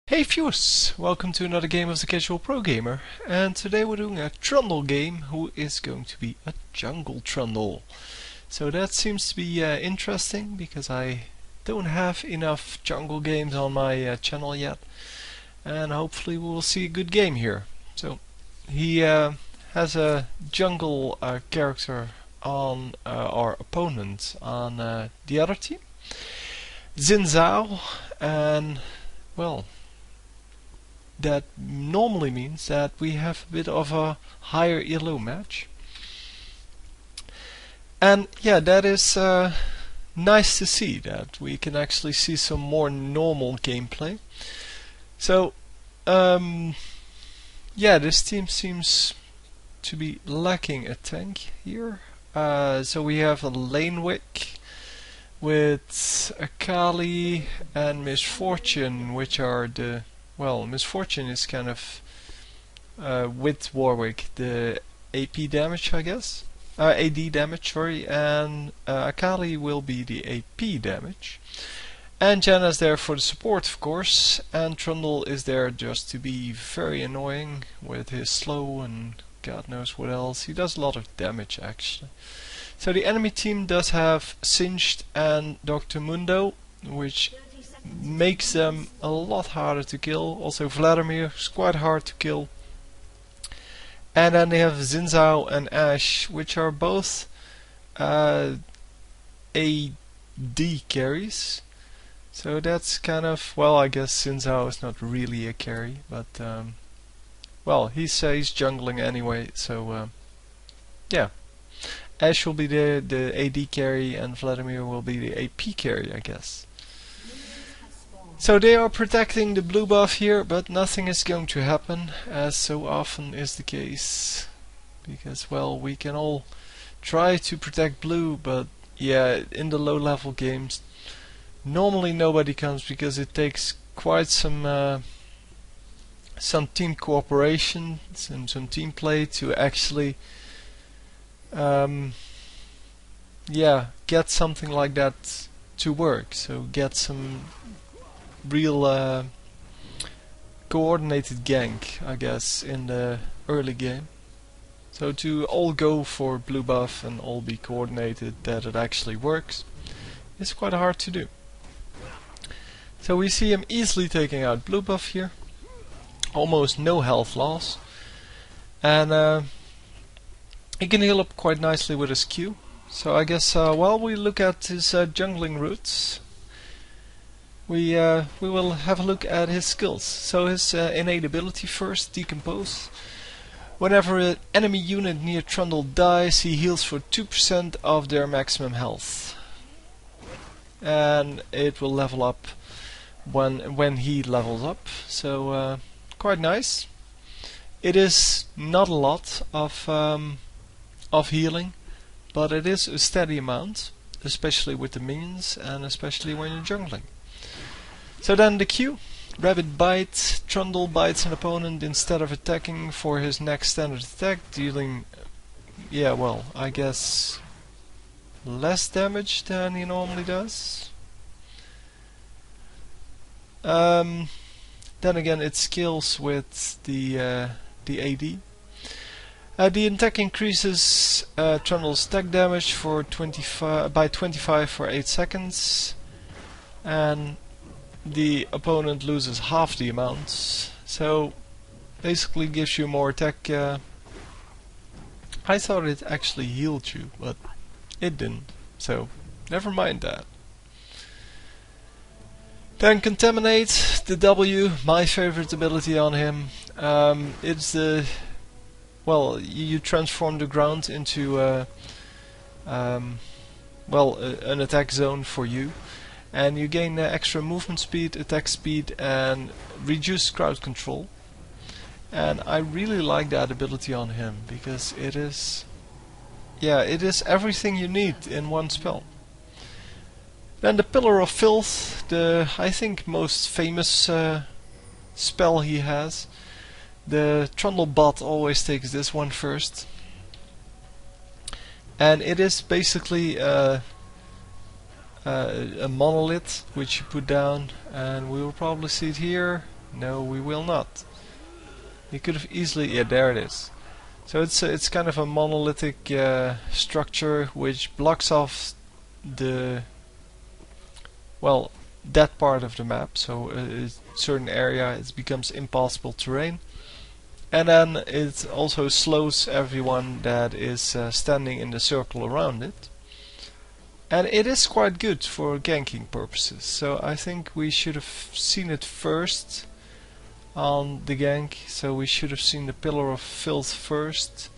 Hey viewers, welcome to another game of the Casual Pro Gamer, and today we're doing a Trundle game who is going to be a jungle Trundle. So that seems to be interesting because I don't have enough jungle games on my channel yet, and hopefully we will see a good game here. So he has a jungle character on our opponent on the other team, Xin Zhao, and well, that normally means that we have a bit of a higher elo match. And yeah, that is nice to see that we can actually see some more normal gameplay. So yeah, this team seems to be lacking a tank here. So we have a lane wick with Akali and Misfortune, which are the Misfortune is kind of with Warwick the AP damage, I guess. AD damage, sorry, and Akali will be the AP damage. And Janna's there for the support, of course, and Trundle is there just to be very annoying with his slow and God knows what else. He does a lot of damage, actually. So the enemy team does have Singed and Dr. Mundo, which makes them a lot harder to kill. Also Vladimir is quite hard to kill. And then they have Xin Zhao and Ashe, which are both AD carries. So that's kind of, well, I guess Xin Zhao is not really a carry, but well, he's jungling anyway, so yeah. Ashe will be the AD carry and Vladimir will be the AP carry, I guess. So they are protecting the blue buff here, but nothing is going to happen, as so often is the case. Because, well, we can all try to protect blue, but yeah, in the low level games, normally nobody comes because it takes quite some team cooperation, some team play to actually yeah, get something like that to work. So get some real coordinated gank, I guess, in the early game. So to all go for blue buff and all be coordinated that it actually works is quite hard to do. So we see him easily taking out blue buff here. Almost no health loss. And he can heal up quite nicely with his Q. So I guess while we look at his jungling routes, we will have a look at his skills. So his innate ability first, Decompose. Whenever an enemy unit near Trundle dies, he heals for 2% of their maximum health. And it will level up when he levels up. So quite nice. It is not a lot of healing, but it is a steady amount, especially with the minions and especially when you're jungling. So then the Q, Rabbit Bite. Trundle bites an opponent instead of attacking for his next standard attack, dealing, yeah, well, I guess less damage than he normally does. Then again, it scales with the AD. The attack increases Trundle's attack damage for by 25 for 8 seconds, and the opponent loses half the amount. So basically gives you more attack. I thought it actually healed you, but it didn't. So never mind that. Then Contaminate, the W, my favorite ability on him. It's the, well, you transform the ground into an attack zone for you, and you gain extra movement speed, attack speed, and reduced crowd control. And I really like that ability on him because it is, yeah, it is everything you need in one spell. Then the Pillar of Filth, the I think most famous spell he has. The Trundle bot always takes this one first, and it is basically a monolith which you put down, and we will probably see it here. No, we will not. He could have easily... Yeah, there it is. So it's kind of a monolithic structure which blocks off the... well, that part of the map. So a certain area it becomes impassable terrain. And then it also slows everyone that is standing in the circle around it. And it is quite good for ganking purposes. So I think we should have seen it first on the gank. So we should have seen the Pillar of Filth first.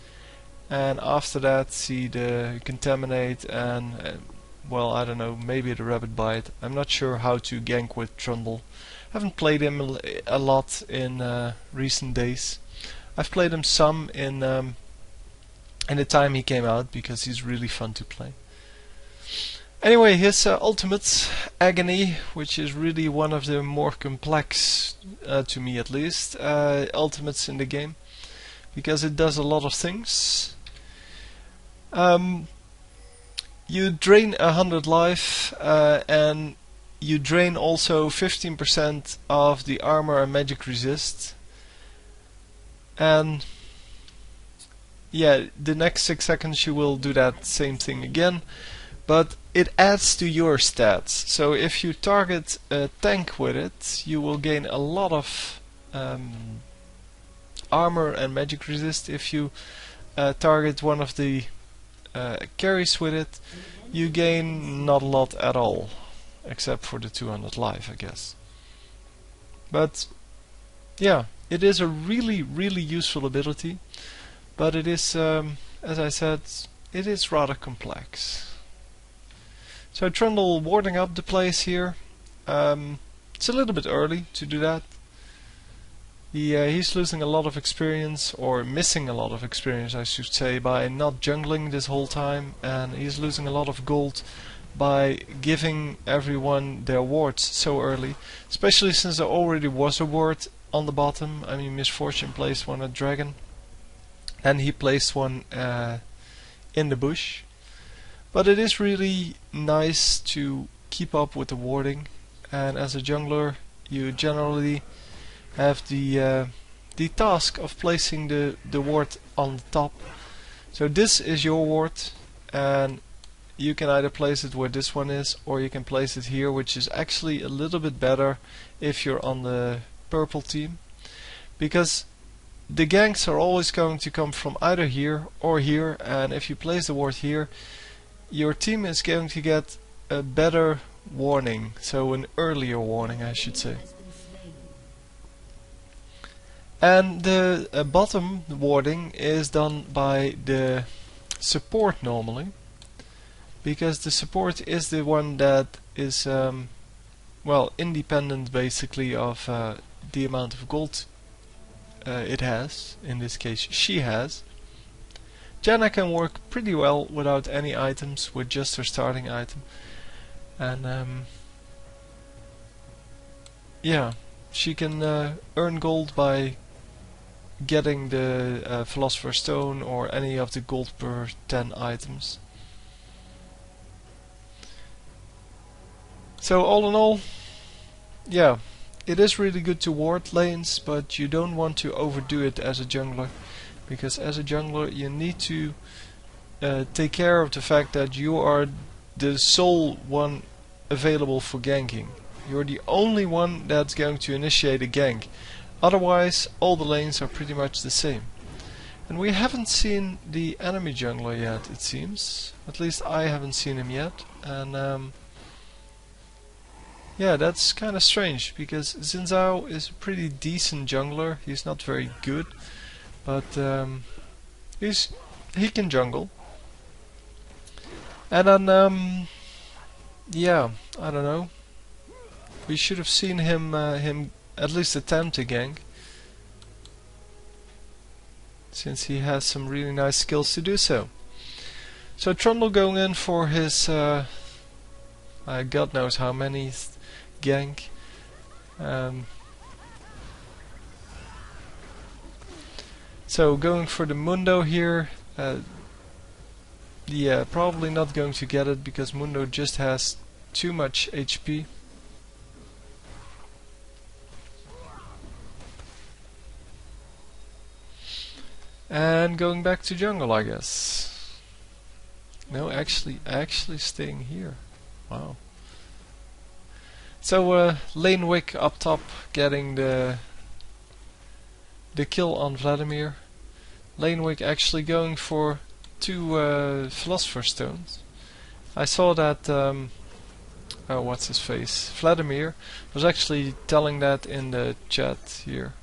And after that see the Contaminate and... well, I don't know, maybe the Rabbit Bite. I'm not sure how to gank with Trundle. I haven't played him a lot in recent days. I've played him some in the time he came out because he's really fun to play. Anyway, his ultimate, Agony, which is really one of the more complex, to me at least, ultimates in the game, because it does a lot of things. You drain 100 life, and you drain also 15% of the armor and magic resist. And yeah, the next 6 seconds you will do that same thing again, but it adds to your stats. So if you target a tank with it, you will gain a lot of armor and magic resist. If you target one of the carries with it, you gain not a lot at all, except for the 200 life, I guess. But yeah, it is a really useful ability, but it is, as I said, it is rather complex. So Trundle warding up the place here. It's a little bit early to do that. He's losing a lot of experience, or missing a lot of experience I should say, by not jungling this whole time, and he's losing a lot of gold by giving everyone their wards so early, especially since there already was a ward on the bottom. I mean, Misfortune placed one at Dragon, and he placed one in the bush. But it is really nice to keep up with the warding, and as a jungler you generally have the task of placing the ward on the top. So this is your ward, and you can either place it where this one is, or you can place it here, which is actually a little bit better if you're on the purple team, because the ganks are always going to come from either here or here, and if you place the ward here, your team is going to get a better warning, so an earlier warning I should say. And the bottom warding is done by the support normally, because the support is the one that is well, independent basically of the amount of gold it has. In this case she has. Janna can work pretty well without any items, with just her starting item, and yeah, she can earn gold by getting the Philosopher's Stone or any of the gold per 10 items. So all in all, yeah, it is really good to ward lanes, but you don't want to overdo it as a jungler, because as a jungler you need to take care of the fact that you are the sole one available for ganking. You're the only one that's going to initiate a gank. Otherwise, all the lanes are pretty much the same. And we haven't seen the enemy jungler yet, it seems. At least I haven't seen him yet. And yeah, that's kind of strange, because Xin Zhao is a pretty decent jungler. He's not very good, but he can jungle. And then yeah, I don't know. We should have seen him at least attempt to gank, since he has some really nice skills to do so. So Trundle going in for his God knows how many gank. So going for the Mundo here. Yeah, probably not going to get it, because Mundo just has too much HP. And going back to jungle, I guess. No, actually staying here. Wow. So Lane Wick up top getting the kill on Vladimir. Lane Wick actually going for 2 Philosopher Stones. I saw that oh, what's his face? Vladimir was actually telling that in the chat here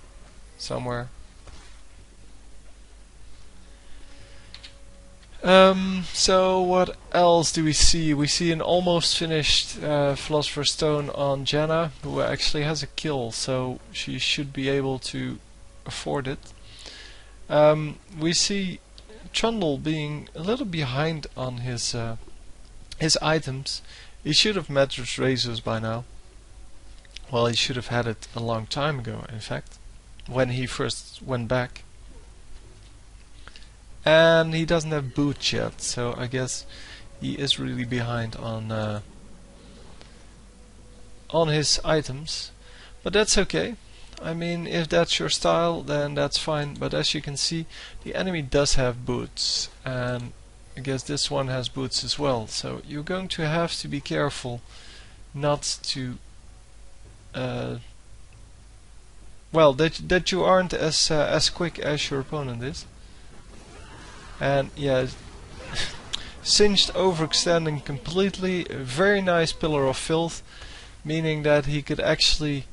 somewhere. So what else do we see? We see an almost finished Philosopher's Stone on Janna, who actually has a kill, so she should be able to afford it. We see Trundle being a little behind on his items. He should have Mattress Razors by now. Well, he should have had it a long time ago, in fact, when he first went back. And he doesn't have boots yet, so I guess he is really behind on his items. But that's okay. I mean, if that's your style, then that's fine. But as you can see, the enemy does have boots, and I guess this one has boots as well. So you're going to have to be careful not to well, that you aren't as quick as your opponent is. And yeah, Singed overextending completely. A very nice Pillar of Filth, meaning that he could actually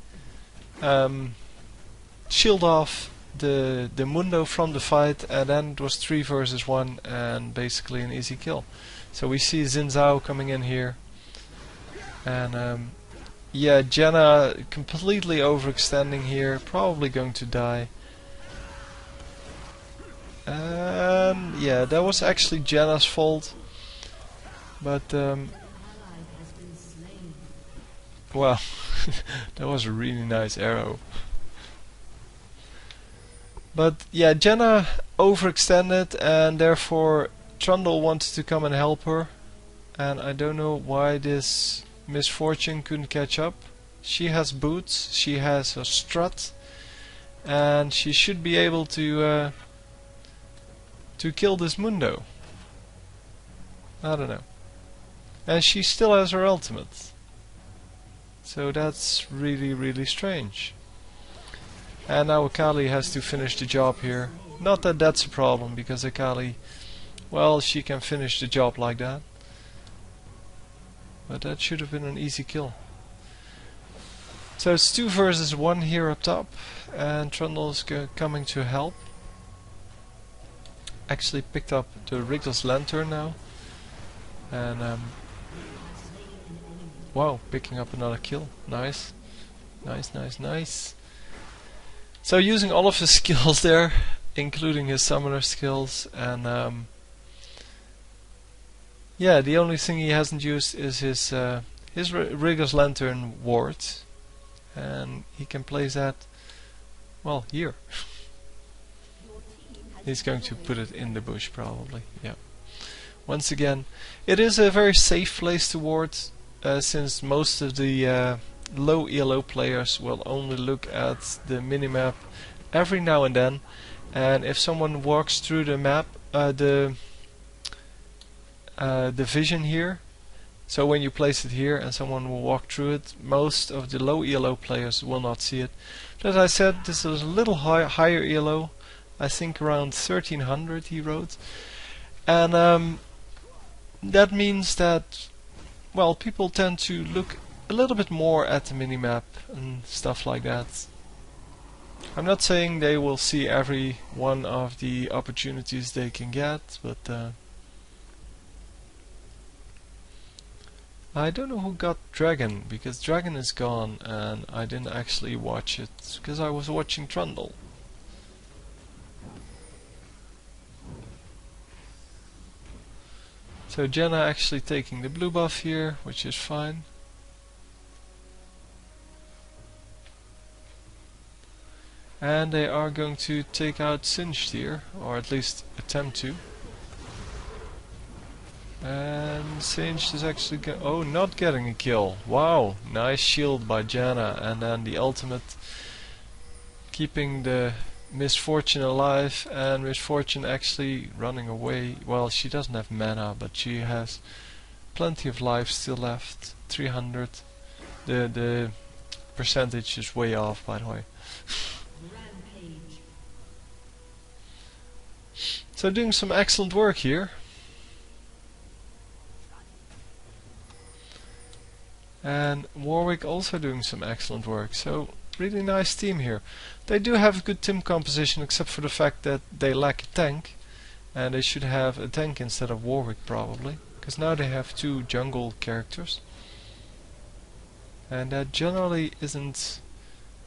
shield off the Mundo from the fight, and then it was 3 versus 1 and basically an easy kill. So we see Xin Zhao coming in here, and yeah, Janna completely overextending here, probably going to die. And yeah, that was actually Janna's fault, but well, that was a really nice arrow. But yeah, Janna overextended, and therefore Trundle wanted to come and help her, and I don't know why this Misfortune couldn't catch up. She has boots, she has a strut, and she should be able to kill this Mundo. I don't know. And she still has her ultimate. So that's really strange. And now Akali has to finish the job here. Not that that's a problem, because Akali, well, she can finish the job like that. But that should have been an easy kill. So it's 2 versus 1 here up top, and Trundle is coming to help. Actually picked up the Wriggles Lantern now, and wow, picking up another kill. Nice. Nice. So using all of his skills there, including his summoner skills, and yeah, the only thing he hasn't used is his Wriggles Lantern ward, and he can place that, well, here. He's going to put it in the bush probably, yeah. Once again, it is a very safe place to ward, since most of the low ELO players will only look at the minimap every now and then, and if someone walks through the map, the vision here, so when you place it here and someone will walk through it, most of the low ELO players will not see it. But as I said, this is a little higher ELO, I think around 1300 he wrote, and that means that, well, people tend to look a little bit more at the minimap and stuff like that. I'm not saying they will see every one of the opportunities they can get, but I don't know who got Dragon, because Dragon is gone and I didn't actually watch it because I was watching Trundle. So Janna actually taking the blue buff here, which is fine. And they are going to take out Singed here, or at least attempt to. And Singed is actually not getting a kill. Wow, nice shield by Janna, and then the ultimate keeping the Misfortune alive, and Misfortune actually running away. Well, she doesn't have mana, but she has plenty of life still left. 300. The percentage is way off, by the way. So doing some excellent work here. And Warwick also doing some excellent work. So really nice team here. They do have a good team composition, except for the fact that they lack a tank. And they should have a tank instead of Warwick probably. Because now they have 2 jungle characters. And that generally isn't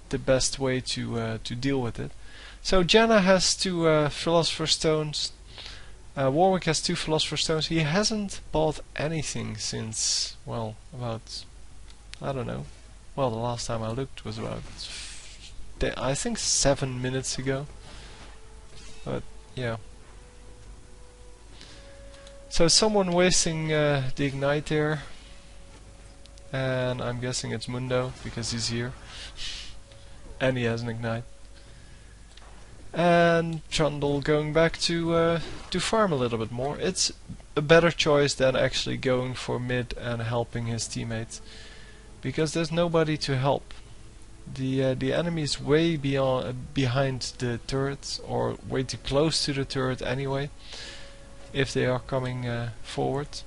the best way to deal with it. So Janna has 2 Philosopher's Stones. Warwick has 2 Philosopher's Stones. He hasn't bought anything since, well, about, I don't know. Well, the last time I looked was about, I think 7 minutes ago. But, yeah. So someone wasting the Ignite there. And I'm guessing it's Mundo, because he's here. And he has an Ignite. And Trundle going back to farm a little bit more. It's a better choice than actually going for mid and helping his teammates, because there's nobody to help. The enemy is way behind the turret, or way too close to the turret anyway, if they are coming forward.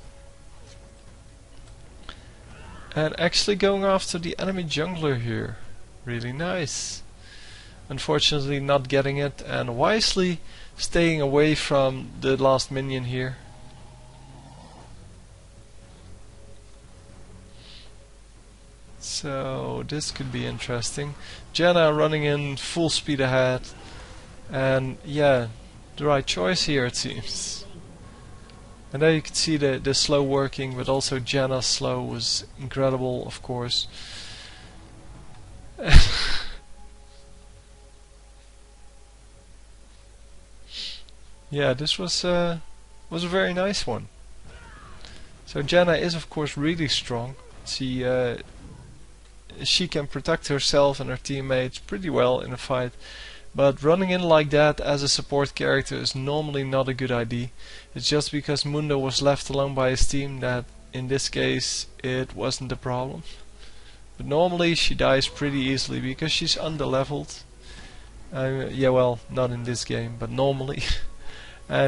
And actually going after the enemy jungler here, really nice. Unfortunately not getting it, and wisely staying away from the last minion here. So this could be interesting. Janna running in full speed ahead, and yeah, the right choice here it seems. And there you can see the slow working, but also Janna's slow was incredible, of course. Yeah, this was a very nice one. So Janna is of course really strong. She can protect herself and her teammates pretty well in a fight, but running in like that as a support character is normally not a good idea. It's just because Mundo was left alone by his team that in this case it wasn't a problem. But normally she dies pretty easily because she's underleveled. Yeah, well, not in this game, but normally.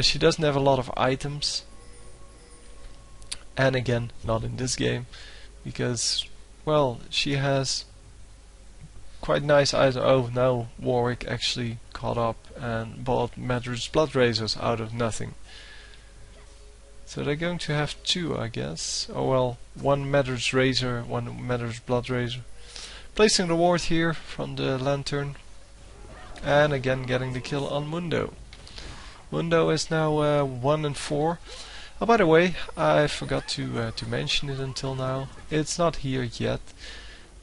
She doesn't have a lot of items, and again not in this game, because, well, she has quite nice items. Oh, now Warwick actually caught up and bought Madrid's Blood Razors out of nothing. So they're going to have 2, I guess. Oh well, 1 Madrid's Razor, 1 Madrid's Blood Razor. Placing the ward here from the lantern, and again getting the kill on Mundo. Mundo is now 1-4. Oh, by the way, I forgot to mention it until now. It's not here yet,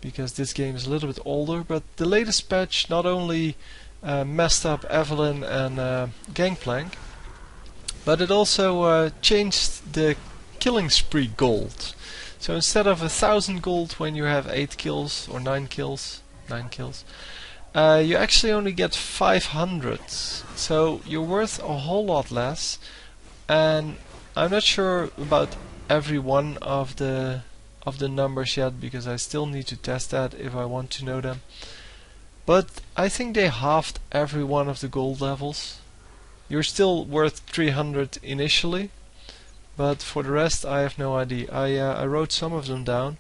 because this game is a little bit older, but the latest patch not only messed up Evelyn and Gangplank, but it also changed the killing spree gold. So instead of 1,000 gold when you have 8 kills, or 9 kills, you actually only get 500, so you're worth a whole lot less. And I'm not sure about every one of the numbers yet, because I still need to test that if I want to know them. But I think they halved every one of the gold levels. You're still worth 300 initially, but for the rest I have no idea. I wrote some of them down.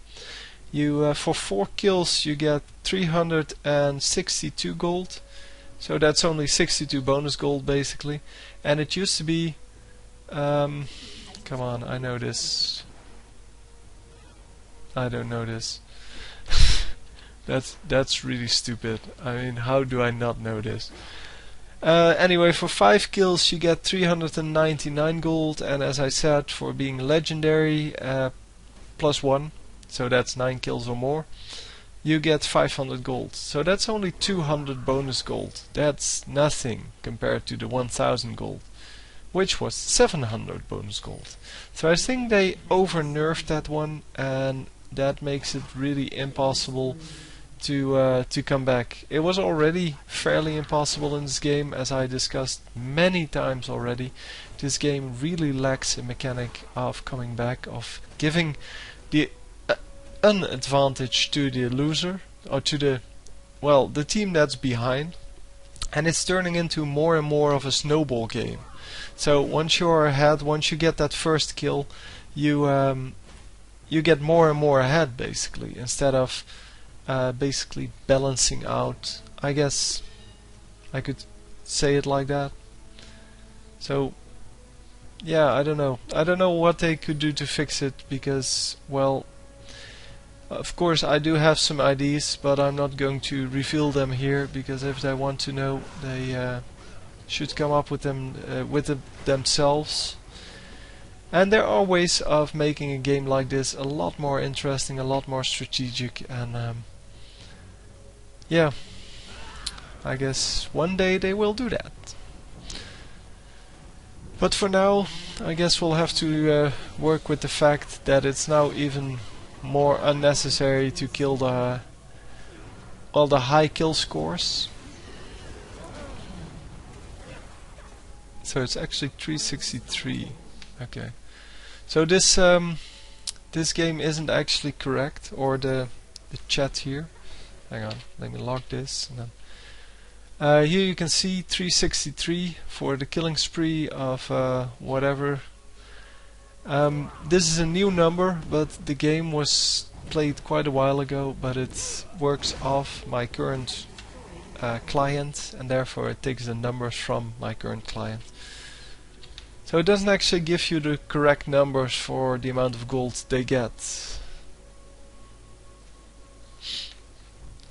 You for 4 kills you get 362 gold, so that's only 62 bonus gold basically. And it used to be, come on, I know this. I don't know this. That's really stupid. I mean, how do I not know this? Anyway, for 5 kills you get 399 gold, and as I said, for being legendary, +1. So that's 9 kills or more, you get 500 gold. So that's only 200 bonus gold. That's nothing compared to the 1000 gold, which was 700 bonus gold. So I think they over nerfed that one, and that makes it really impossible to come back. It was already fairly impossible in this game, as I discussed many times already. This game really lacks a mechanic of coming back, of giving the an advantage to the loser, or to the team that's behind, and it's turning into more and more of a snowball game. So once you're ahead, once you get that first kill, you get more and more ahead, basically, instead of basically balancing out. I guess I could say it like that. So yeah, I don't know. I don't know what they could do to fix it, because, well, of course I do have some ideas, but I'm not going to reveal them here, because if they want to know, they should come up with them themselves. And there are ways of making a game like this a lot more interesting, a lot more strategic, and yeah, I guess one day they will do that. But for now, I guess we'll have to work with the fact that it's now even more unnecessary to kill the high kill scores. So it's actually 363. Okay. So this this game isn't actually correct, or the chat here. Hang on, let me log this. And then here you can see 363 for the killing spree of whatever. This is a new number, but the game was played quite a while ago, but it works off my current client, and therefore it takes the numbers from my current client. So it doesn't actually give you the correct numbers for the amount of gold they get.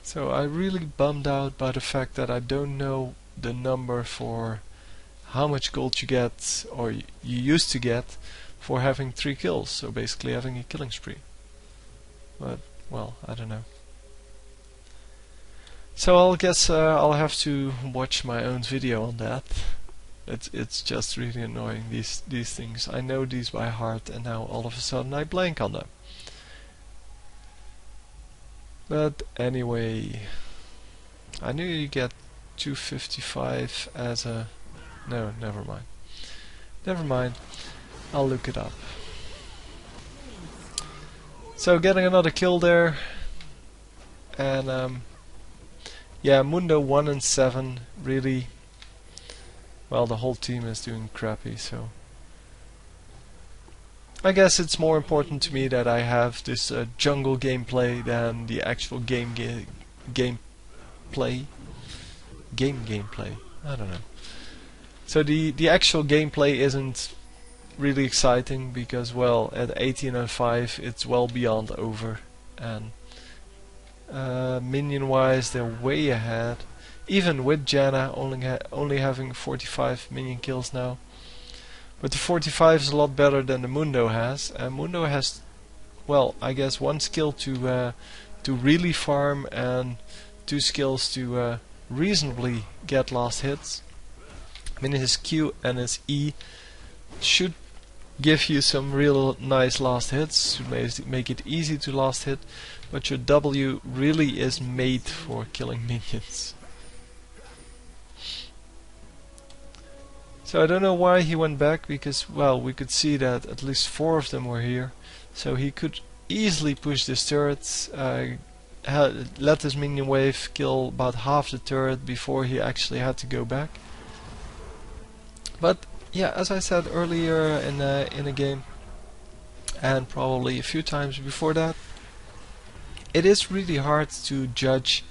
So I'm really bummed out by the fact that I don't know the number for how much gold you get, or you used to get, for having 3 kills, so basically having a killing spree. But, well, I don't know. So I guess I'll have to watch my own video on that. It's just really annoying, these things. I know these by heart, and now all of a sudden I blank on them. But anyway, I knew you get 255 as a... No, never mind. Never mind. I'll look it up. So getting another kill there, and yeah, Mundo 1 and 7 really. Well, the whole team is doing crappy, so I guess it's more important to me that I have this jungle gameplay than the actual gameplay. I don't know. So the actual gameplay isn't really exciting, because, well, at 1805 it's well beyond over, and minion wise they're way ahead, even with Janna only having 45 minion kills now. But the 45 is a lot better than the Mundo has, and Mundo has, well, I guess 1 skill to really farm, and 2 skills to reasonably get last hits. I mean, his Q and his E should give you some real nice last hits, to make it easy to last hit, but your W really is made for killing minions. So I don't know why he went back, because, well, we could see that at least 4 of them were here, so he could easily push this turret, let his minion wave kill about half the turret before he actually had to go back. But yeah, as I said earlier in a game, and probably a few times before that, it is really hard to judge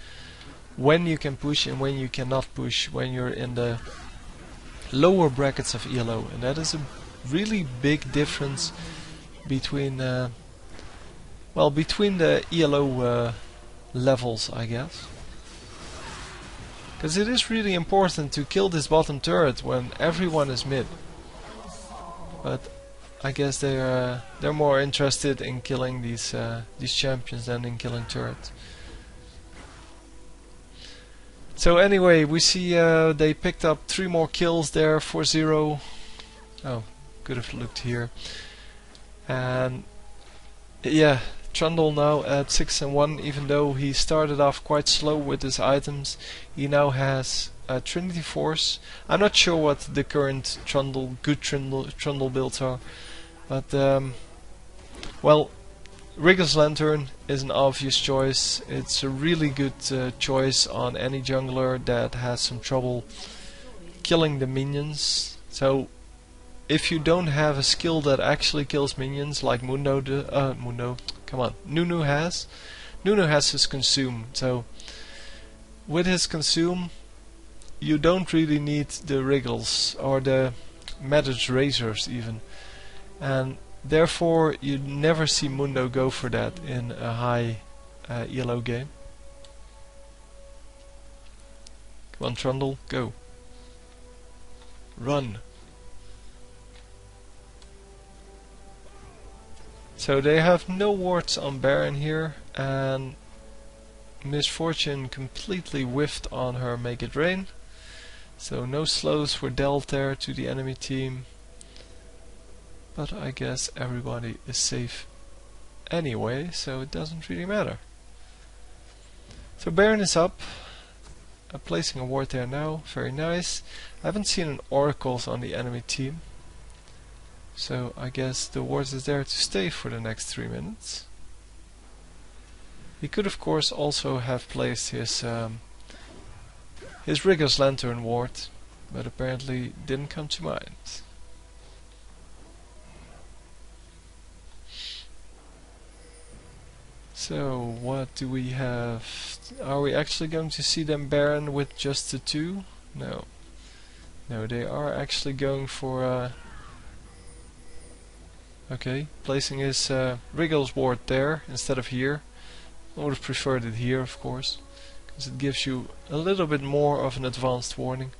when you can push and when you cannot push when you're in the lower brackets of ELO, and that is a really big difference between between the ELO levels, I guess. Because it is really important to kill this bottom turret when everyone is mid. But I guess they're more interested in killing these champions than in killing turrets. So anyway, we see they picked up 3 more kills there for 0. Oh, could have looked here. And yeah, Trundle now at 6 and 1, even though he started off quite slow with his items. He now has Trinity Force. I'm not sure what the current good Trundle builds are, but well, Wriggle's Lantern is an obvious choice. It's a really good choice on any jungler that has some trouble killing the minions. So if you don't have a skill that actually kills minions like Nunu has. Nunu has his Consume, so with his Consume you don't really need the Wriggles or the Madage Razors even, and therefore you never see Mundo go for that in a high ELO game. Come on Trundle, go. Run. So they have no wards on Baron here, and Misfortune completely whiffed on her Make It Rain. So no slows were dealt there to the enemy team. But I guess everybody is safe anyway, so it doesn't really matter. So Baron is up. Placing a ward there now, very nice. I haven't seen an Oracles on the enemy team. So I guess the ward is there to stay for the next 3 minutes. He could of course also have placed his Wriggle's Lantern ward, but apparently didn't come to mind. So what do we have? Are we actually going to see them Baron with just the 2? No. No, they are actually going for okay, placing his Wriggle's ward there instead of here. I would have preferred it here, of course, because it gives you a little bit more of an advanced warning.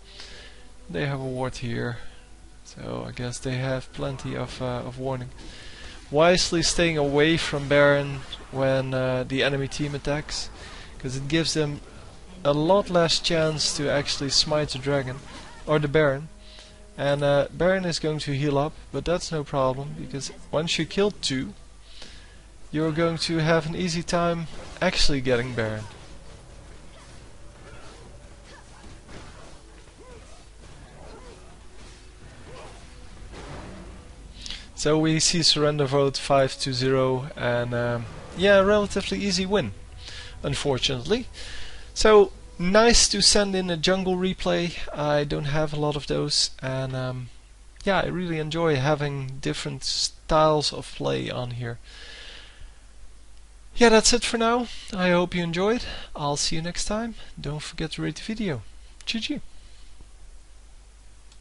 They have a ward here, so I guess they have plenty of warning. Wisely staying away from Baron when the enemy team attacks, because it gives them a lot less chance to actually smite the dragon or the Baron. And Baron is going to heal up, but that's no problem, because once you kill 2, you're going to have an easy time actually getting Baron. So we see surrender vote 5-0, and yeah, relatively easy win, unfortunately. So nice to send in a jungle replay. I don't have a lot of those, and yeah, I really enjoy having different styles of play on here. Yeah, that's it for now. I hope you enjoyed. I'll see you next time. Don't forget to rate the video. GG.